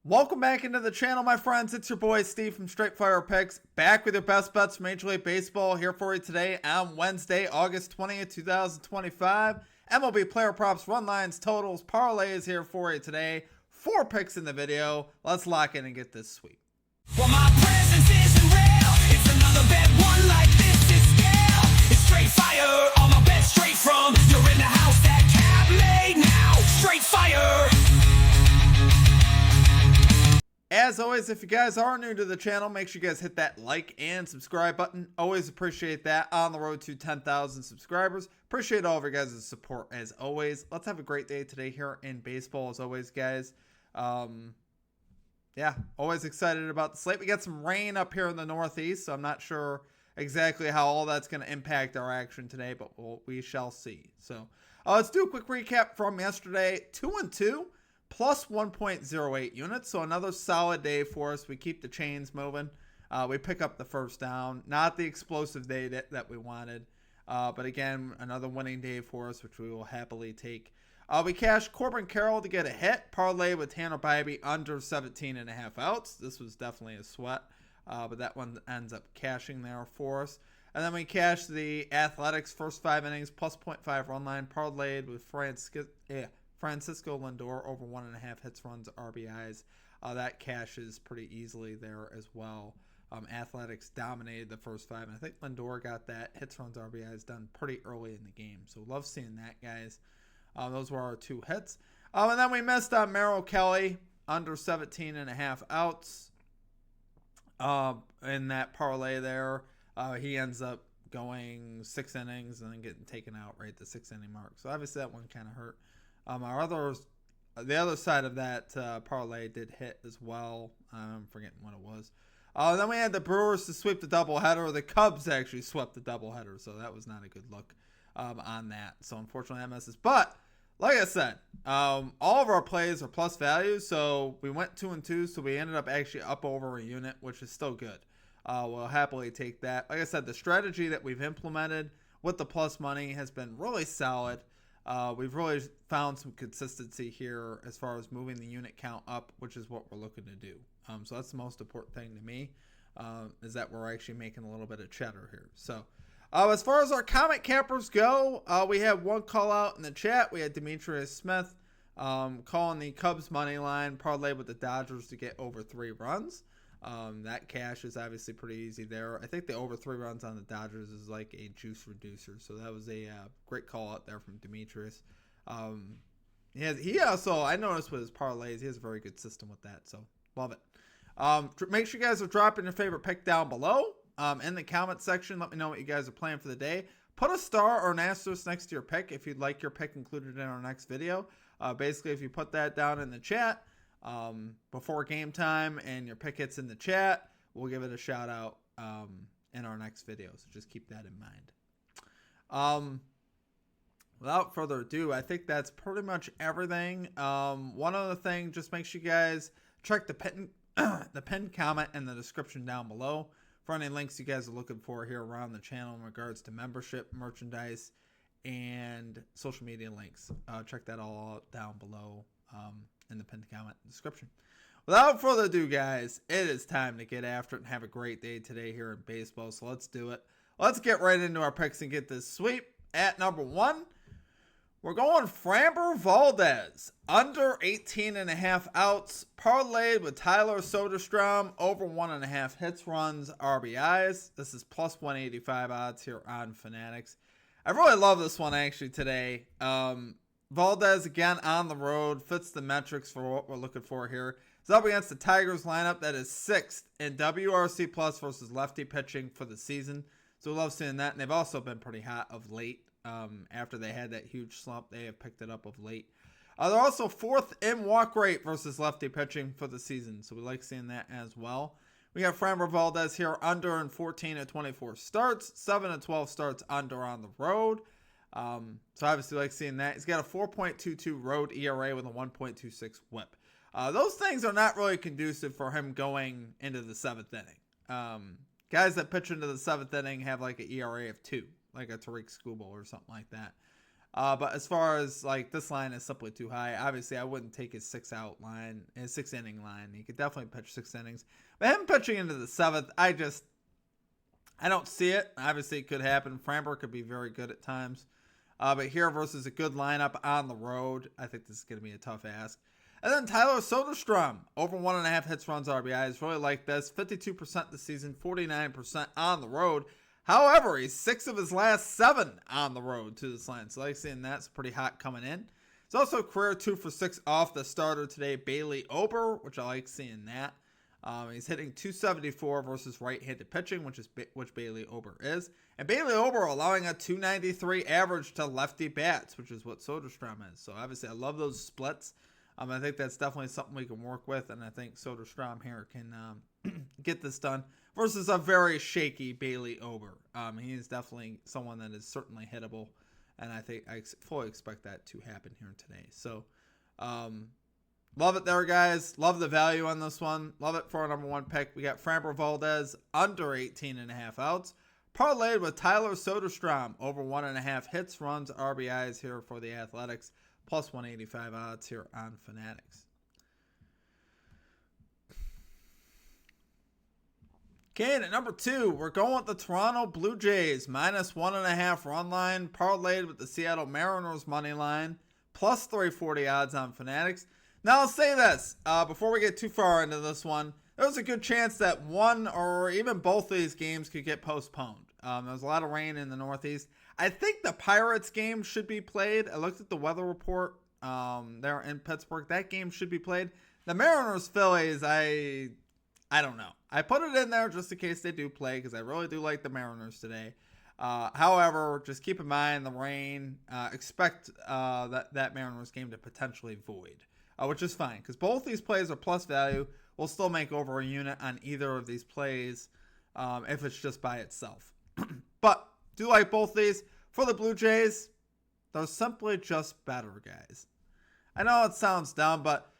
Welcome back into the channel, my friends. It's your boy Steve from Straight Fire Picks, back with your best bets from Major League Baseball here for you today on Wednesday, August 20th, 2025. MLB player props, run lines, totals, parlays here for you today. 4 picks in the video. Let's lock in and get this sweep. Well, my presence isn't real. It's another bad one like this is scale. It's straight fire. All my bets straight from. You're in the house that cab made now. Straight fire. As always, if you guys are new to the channel, make sure you guys hit that like and subscribe button. Always appreciate that on the road to 10,000 subscribers. Appreciate all of your guys' support as always. Let's have a great day today here in baseball as always, guys. Yeah, always excited about the slate. We got some rain up here in the Northeast, so I'm not sure exactly how all that's going to impact our action today, but we shall see. So let's do a quick recap from yesterday. 2-2. Plus 1.08 units, so another solid day for us. We keep the chains moving. We pick up the first down. Not the explosive day that we wanted, but again, another winning day for us, which we will happily take. We cashed Corbin Carroll to get a hit. Parlay with Tanner Bybee under 17.5 outs. This was definitely a sweat, but that one ends up cashing there for us. And then we cashed the Athletics first 5 innings plus 0.5 run line. Parlayed with Francisco Lindor over 1.5 hits, runs, RBIs. That cashes pretty easily there as well. Athletics dominated the first 5, and I think Lindor got that hits, runs, RBIs done pretty early in the game. So love seeing that, guys. Those were our 2 hits. And then we missed on Merrill Kelly under 17.5 outs in that parlay there. He ends up going 6 innings and then getting taken out right at the 6-inning mark. So obviously that one kind of hurt. The other side of that parlay did hit as well. I'm forgetting what it was. Then we had the Brewers to sweep the doubleheader. The Cubs actually swept the doubleheader, so that was not a good look on that. So unfortunately that misses. But like I said, all of our plays are plus value. So we went 2-2, so we ended up actually up over a unit, which is still good. We'll happily take that. Like I said, the strategy that we've implemented with the plus money has been really solid. We've really found some consistency here as far as moving the unit count up, which is what we're looking to do. So that's the most important thing to me, is that we're actually making a little bit of cheddar here. So as far as our comment cappers go, we had one call out in the chat. We had Demetrius Smith calling the Cubs money line, parlay with the Dodgers to get over 3 runs. That cash is obviously pretty easy there. I think the over 3 runs on the Dodgers is like a juice reducer. So that was a great call out there from Demetrius. He also, I noticed with his parlays, he has a very good system with that. So love it. Make sure you guys are dropping your favorite pick down below in the comment section. Let me know what you guys are playing for the day. Put a star or an asterisk next to your pick if you'd like your pick included in our next video. Basically, if you put that down in the chat, before game time and your pick hits in the chat, we'll give it a shout out in our next video, so just keep that in mind. Without further ado, I think that's pretty much everything. One other thing, just make sure you guys check the pinned comment in the description down below for any links you guys are looking for here around the channel in regards to membership, merchandise, and social media links. Check that all out down below in the pinned comment description. Without further ado, guys, it is time to get after it and have a great day today here in baseball. So let's do it. Let's get right into our picks and get this sweep. At number 1, we're going Framber Valdez under 18.5 outs, parlayed with Tyler Soderstrom over 1.5 hits, runs, RBIs. This is plus 185 odds here on Fanatics. I really love this one actually today. Valdez again on the road, fits the metrics for what we're looking for here. It's up against the Tigers lineup that is 6th in WRC plus versus lefty pitching for the season. So we love seeing that. And they've also been pretty hot of late. After they had that huge slump, they have picked it up of late. They're also 4th in walk rate versus lefty pitching for the season. So we like seeing that as well. We got Framber Valdez here under in 14 of 24 starts, 7 of 12 starts under on the road. So obviously like seeing that. He's got a 4.22 road ERA with a 1.26 whip. Those things are not really conducive for him going into the 7th inning. Guys that pitch into the 7th inning have like an ERA of 2, like a Tariq Skubal or something like that. But as far as like this line is simply too high, obviously I wouldn't take his 6 inning line. He could definitely pitch 6 innings. But him pitching into the 7th, I don't see it. Obviously it could happen. Framber could be very good at times. But here versus a good lineup on the road, I think this is going to be a tough ask. And then Tyler Soderstrom, over 1.5 hits, runs, RBIs. Really like this. 52% this season, 49% on the road. However, he's 6 of his last 7 on the road to this line. So I like seeing that's pretty hot coming in. He's also career 2 for 6 off the starter today, Bailey Ober, which I like seeing that. He's hitting 274 versus right-handed pitching, which Bailey Ober is. And Bailey Ober allowing a 293 average to lefty bats, which is what Soderstrom is. So obviously I love those splits. I think that's definitely something we can work with, and I think Soderstrom here can get this done versus a very shaky Bailey Ober. He is definitely someone that is certainly hittable, and I think I fully expect that to happen here today. So, love it there, guys. Love the value on this one. Love it for our number 1 pick. We got Framber Valdez under 18.5 outs. Parlayed with Tyler Soderstrom over 1.5 hits, runs, RBIs here for the Athletics. Plus 185 odds here on Fanatics. Okay, and at number 2, we're going with the Toronto Blue Jays. Minus 1.5 run line. Parlayed with the Seattle Mariners money line. Plus 340 odds on Fanatics. Now, I'll say this. Before we get too far into this one, there's a good chance that one or even both of these games could get postponed. There's a lot of rain in the Northeast. I think the Pirates game should be played. I looked at the weather report there in Pittsburgh. That game should be played. The Mariners Phillies, I don't know. I put it in there just in case they do play because I really do like the Mariners today. However, just keep in mind the rain. Expect that Mariners game to potentially void, which is fine because both these plays are plus value. We'll still make over a unit on either of these plays if it's just by itself. But do like both these. For the Blue Jays, they're simply just better, guys. I know it sounds dumb, but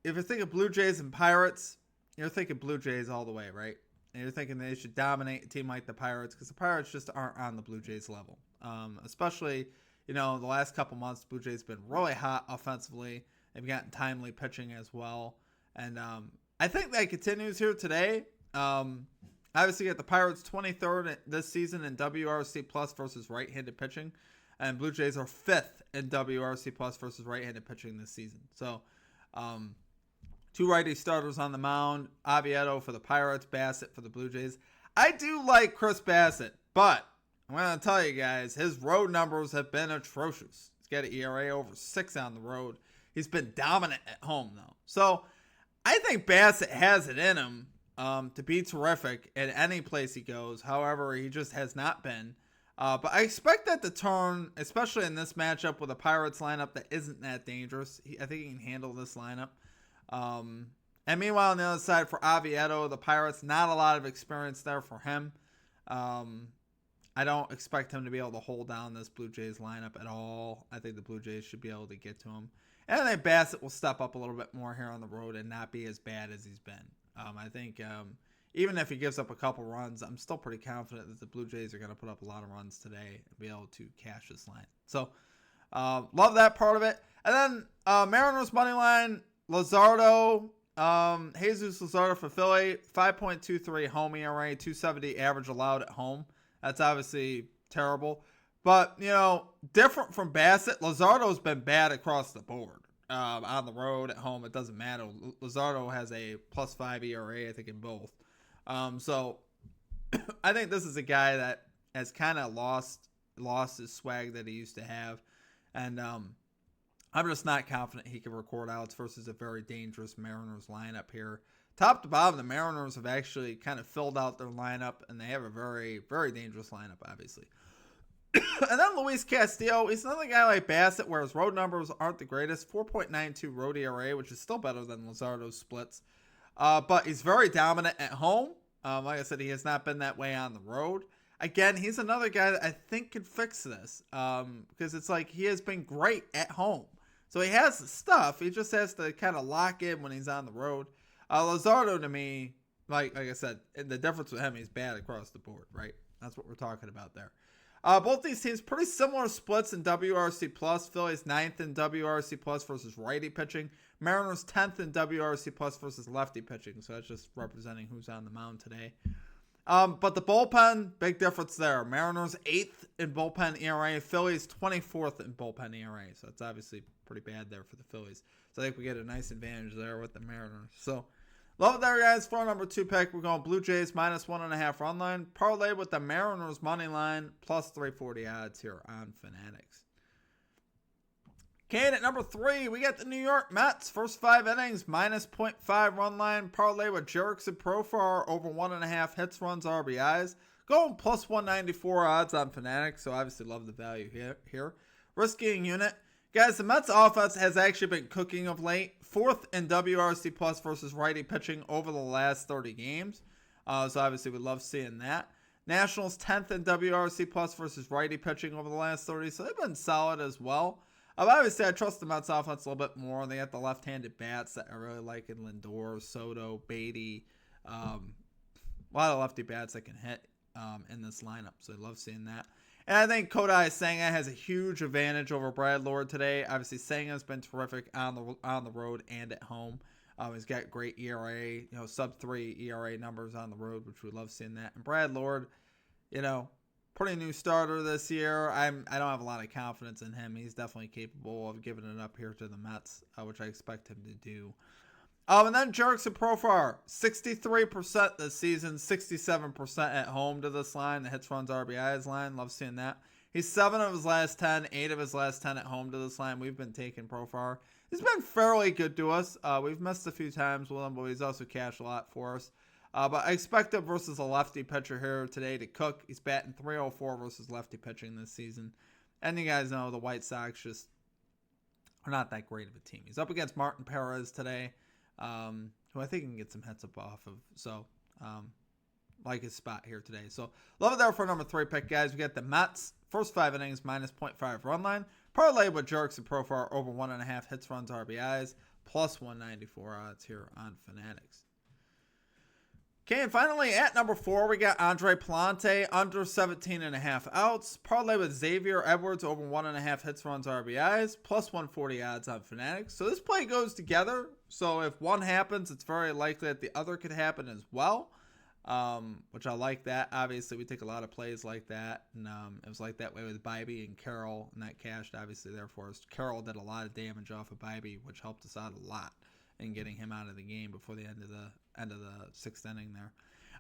if you're thinking Blue Jays and Pirates, you're thinking Blue Jays all the way, right? And you're thinking they should dominate a team like the Pirates because the Pirates just aren't on the Blue Jays level. Especially, the last couple months, the Blue Jays have been really hot offensively. They've gotten timely pitching as well. And I think that continues here today. Obviously, you got the Pirates 23rd this season in WRC plus versus right-handed pitching. And Blue Jays are 5th in WRC plus versus right-handed pitching this season. So, 2 righty starters on the mound. Oviedo for the Pirates, Bassett for the Blue Jays. I do like Chris Bassett, but I'm going to tell you guys, his road numbers have been atrocious. He's got an ERA over 6 on the road. He's been dominant at home, though. So, I think Bassett has it in him to be terrific at any place he goes. However, he just has not been. But I expect that to turn, especially in this matchup with a Pirates lineup that isn't that dangerous. I think he can handle this lineup. And meanwhile, on the other side for Oviedo, the Pirates, not a lot of experience there for him. I don't expect him to be able to hold down this Blue Jays lineup at all. I think the Blue Jays should be able to get to him. And I think Bassett will step up a little bit more here on the road and not be as bad as he's been. I think even if he gives up a couple runs, I'm still pretty confident that the Blue Jays are going to put up a lot of runs today and be able to cash this line. So, love that part of it. And then Mariners money line, Luzardo, Jesus Luzardo for Philly, 5.23 home ERA, 270 average allowed at home. That's obviously terrible. But, different from Bassett, Luzardo's been bad across the board. On the road, at home, it doesn't matter. Luzardo has a +5 ERA, I think, in both. So I think this is a guy that has kind of lost his swag that he used to have. And I'm just not confident he can record outs versus a very dangerous Mariners lineup here. Top to bottom, the Mariners have actually kind of filled out their lineup, and they have a very, very dangerous lineup, obviously. And then Luis Castillo, he's another guy like Bassett where his road numbers aren't the greatest. 4.92 road ERA, which is still better than Luzardo's splits. But he's very dominant at home. Like I said, he has not been that way on the road. Again, he's another guy that I think could fix this. Because it's like he has been great at home. So he has the stuff. He just has to kind of lock in when he's on the road. Luzardo, to me, like I said, the difference with him, he's bad across the board, right? That's what we're talking about there. Both these teams pretty similar splits in WRC plus. Phillies 9th in WRC plus versus righty pitching. Mariners 10th in WRC plus versus lefty pitching. So that's just representing who's on the mound today. But the bullpen, big difference there. Mariners 8th in bullpen ERA. Phillies 24th in bullpen ERA. So it's obviously pretty bad there for the Phillies. So I think we get a nice advantage there with the Mariners. So love it there, guys. For our number 2 pick, we're going Blue Jays minus 1.5 run line. Parlay with the Mariners money line plus 340 odds here on Fanatics. Okay, and at number 3, we got the New York Mets. First 5 innings, minus 0.5 run line. Parlay with Jerickson Profar over 1.5 hits, runs, RBIs. Going plus 194 odds on Fanatics, so obviously love the value here. Risking unit. Guys, the Mets offense has actually been cooking of late. 4th in WRC plus versus righty pitching over the last 30 games. So obviously we love seeing that. Nationals 10th in WRC plus versus righty pitching over the last 30. So they've been solid as well. Obviously, I trust the Mets offense a little bit more. They got the left-handed bats that I really like in Lindor, Soto, Beatty. A lot of lefty bats that can hit in this lineup. So I love seeing that. And I think Kodai Senga has a huge advantage over Brad Lord today. Obviously, Senga's been terrific on the road and at home. He's got great ERA, sub-3 ERA numbers on the road, which we love seeing that. And Brad Lord, pretty new starter this year. I don't have a lot of confidence in him. He's definitely capable of giving it up here to the Mets, which I expect him to do. And then Jerickson Profar, 63% this season, 67% at home to this line, the hits, runs, RBIs line. Love seeing that. He's 7 of his last 10, 8 of his last 10 at home to this line. We've been taking Profar. He's been fairly good to us. We've missed a few times with him, but he's also cashed a lot for us. But I expect him versus a lefty pitcher here today to cook. He's batting .304 versus lefty pitching this season. And you guys know the White Sox just are not that great of a team. He's up against Martin Perez today, who I think can get some hits up off of. So, like his spot here today. So, love it there for number 3 pick, guys. We got the Mets, first 5 innings, minus 0.5 run line. Parlay with Jerickson Profar over 1.5 hits, runs, RBIs, plus 194 odds here on Fanatics. Okay, and finally at number 4, we got Andre Plante under 17.5 outs. Parlay with Xavier Edwards over 1.5 hits, runs, RBIs, plus 140 odds on Fanatics. So this play goes together. So if one happens, it's very likely that the other could happen as well, which I like that. Obviously, we take a lot of plays like that, and it was like that way with Bybee and Carroll, and that cashed obviously there for us. Carroll did a lot of damage off of Bybee, which helped us out a lot in getting him out of the game before the end of the 6th inning there.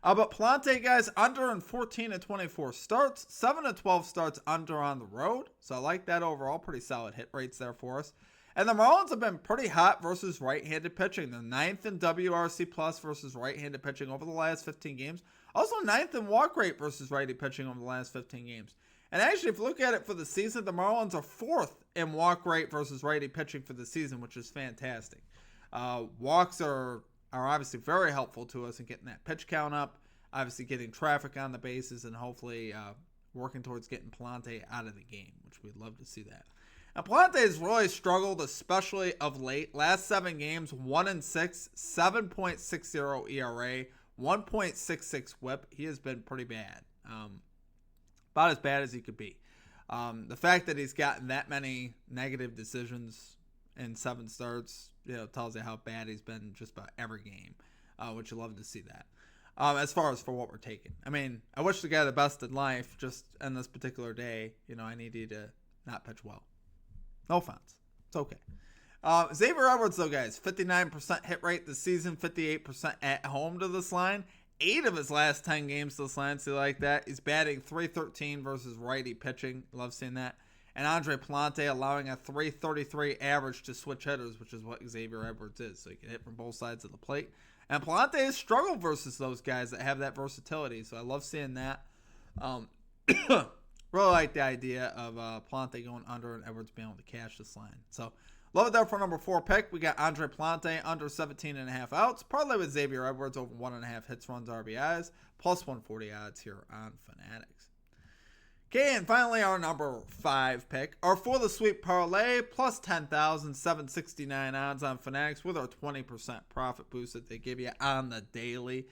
But Plante, guys, under in 14 of 24 starts, 7 of 12 starts under on the road. So I like that overall. Pretty solid hit rates there for us. And the Marlins have been pretty hot versus right-handed pitching. They're 9th in WRC plus versus right-handed pitching over the last 15 games. Also 9th in walk rate versus righty pitching over the last 15 games. And actually, if you look at it for the season, the Marlins are 4th in walk rate versus righty pitching for the season, which is fantastic. Walks are obviously very helpful to us in getting that pitch count up, obviously getting traffic on the bases, and hopefully working towards getting Plante out of the game, which we'd love to see that. Now, Plante has really struggled, especially of late. Last 7 games, 1-6, 7.60 ERA, 1.66 WHIP. He has been pretty bad, about as bad as he could be. The fact that he's gotten that many negative decisions in 7 starts, tells you how bad he's been just about every game, which you love to see that. As far as for what we're taking, I mean, I wish the guy the best in life. Just in this particular day, I need you to not pitch well. No offense, it's okay. Xavier Edwards, though, guys, 59% hit rate this season, 58% at home to this line. 8 of his last 10 games to this line, so like that. He's batting .313 versus righty pitching. Love seeing that. And Andre Plante allowing a .333 average to switch hitters, which is what Xavier Edwards is. So he can hit from both sides of the plate. And Plante has struggled versus those guys that have that versatility. So I love seeing that. Really like the idea of Plante going under and Edwards being able to cash this line. So love it there for number 4 pick. We got Andre Plante under 17.5 outs. Parlay with Xavier Edwards over 1.5 hits, runs, RBIs. Plus 140 odds here on Fanatics. Okay, and finally our number 5 pick are for the Sweep Parlay, plus 10,769 odds on Fanatics with our 20% profit boost that they give you on the daily.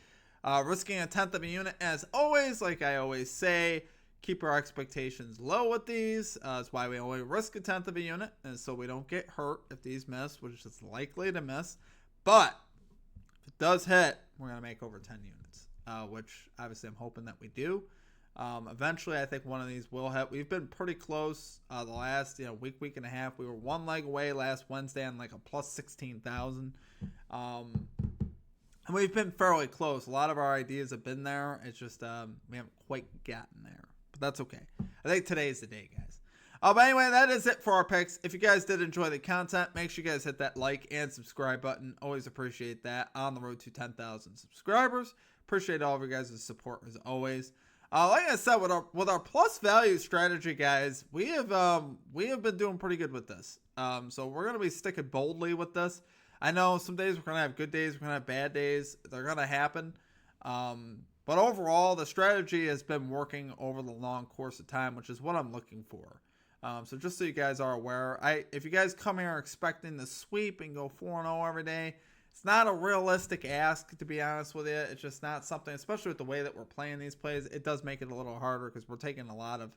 Risking a tenth of a unit as always, like I always say. keep our expectations low with these. That's why we only risk a 1/10 of a unit, and so we don't get hurt if these miss, which is likely to miss. But if it does hit, we're going to make over 10 units, which obviously I'm hoping that we do. Eventually, I think one of these will hit. We've been pretty close the last week and a half. We were one leg away last Wednesday on like a plus 16,000. And we've been fairly close. A lot of our ideas have been there. It's just we haven't quite gotten there. But that's okay. I think today's the day, guys. But anyway, that is it for our picks. If you guys did enjoy the content, make sure you guys hit that like and subscribe button. Always appreciate that. On the road to 10,000 subscribers. Appreciate all of you guys' support as always. Like I said, with our plus value strategy, guys, we have been doing pretty good with this. So we're gonna be sticking boldly with this. I know some days we're gonna have good days, we're gonna have bad days. They're gonna happen. But overall, the strategy has been working over the long course of time, which is what I'm looking for. So just so you guys are aware, if you guys come here expecting to sweep and go 4-0 every day, it's not a realistic ask, to be honest with you. It's just not something, especially with the way that we're playing these plays. It does make it a little harder because we're taking a lot of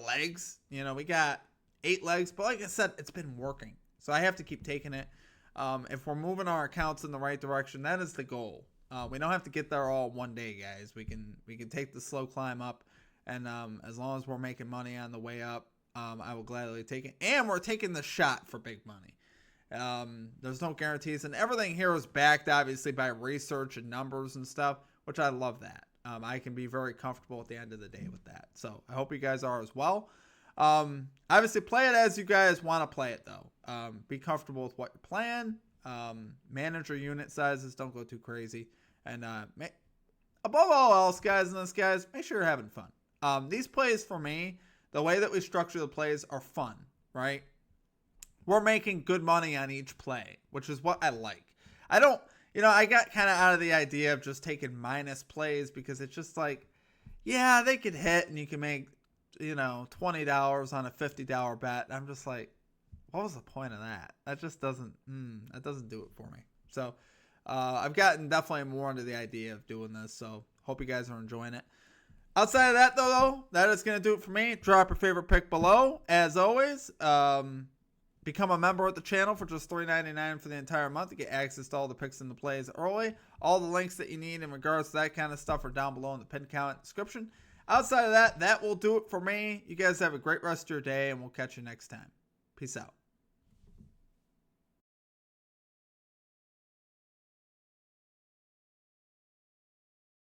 legs. We got 8 legs, but like I said, it's been working. So I have to keep taking it. If we're moving our accounts in the right direction, that is the goal. We don't have to get there all one day, guys. We can take the slow climb up, and as long as we're making money on the way up, I will gladly take it. And we're taking the shot for big money. There's no guarantees, and everything here is backed obviously by research and numbers and stuff, which I love that. I can be very comfortable at the end of the day with that. So I hope you guys are as well. Obviously play it as you guys want to play it though. Be comfortable with what you're playing. Manage your unit sizes. Don't go too crazy. And above all else, guys, make sure you're having fun. These plays for me, the way that we structure the plays are fun, right? We're making good money on each play, which is what I like. I got kind of out of the idea of just taking minus plays because it's just like, yeah, they could hit and you can make, $20 on a $50 bet. And I'm just like, what was the point of that? That just doesn't do it for me. So I've gotten definitely more into the idea of doing this. So hope you guys are enjoying it. Outside of that, though, that is going to do it for me. Drop your favorite pick below. As always, become a member of the channel for just $3.99 for the entire month to get access to all the picks and the plays early. All the links that you need in regards to that kind of stuff are down below in the pinned comment description. Outside of that, that will do it for me. You guys have a great rest of your day, and we'll catch you next time. Peace out.